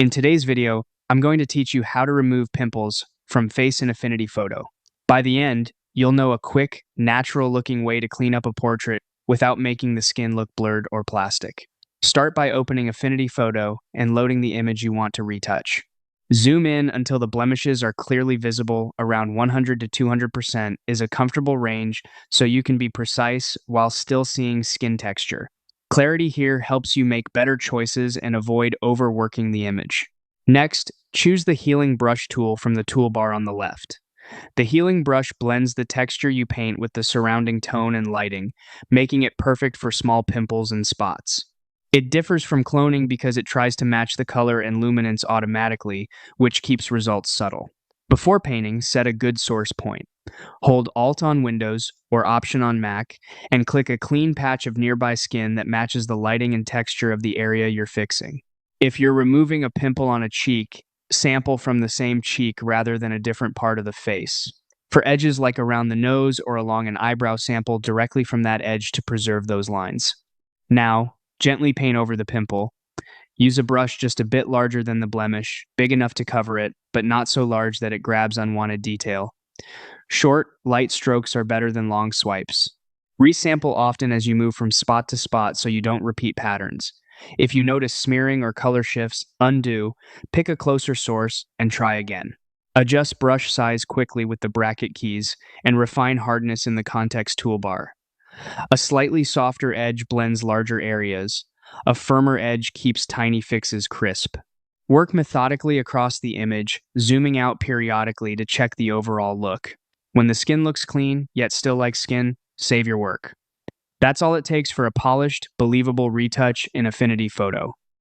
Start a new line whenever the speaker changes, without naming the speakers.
In today's video, I'm going to teach you how to remove pimples from face in Affinity Photo. By the end, you'll know a quick, natural-looking way to clean up a portrait without making the skin look blurred or plastic. Start by opening Affinity Photo and loading the image you want to retouch. Zoom in until the blemishes are clearly visible. Around 100 to 200% is a comfortable range so you can be precise while still seeing skin texture. Clarity here helps you make better choices and avoid overworking the image. Next, choose the healing brush tool from the toolbar on the left. The healing brush blends the texture you paint with the surrounding tone and lighting, making it perfect for small pimples and spots. It differs from cloning because it tries to match the color and luminance automatically, which keeps results subtle. Before painting, set a good source point. Hold Alt on Windows or Option on Mac and click a clean patch of nearby skin that matches the lighting and texture of the area you're fixing. If you're removing a pimple on a cheek, sample from the same cheek rather than a different part of the face. For edges like around the nose or along an eyebrow, sample directly from that edge to preserve those lines. Now, gently paint over the pimple. Use a brush just a bit larger than the blemish, big enough to cover it, but not so large that it grabs unwanted detail. Short, light strokes are better than long swipes. Resample often as you move from spot to spot so you don't repeat patterns. If you notice smearing or color shifts, undo, pick a closer source, and try again. Adjust brush size quickly with the bracket keys, and refine hardness in the context toolbar. A slightly softer edge blends larger areas. A firmer edge keeps tiny fixes crisp. Work methodically across the image, zooming out periodically to check the overall look. When the skin looks clean, yet still like skin, save your work. That's all it takes for a polished, believable retouch in Affinity Photo.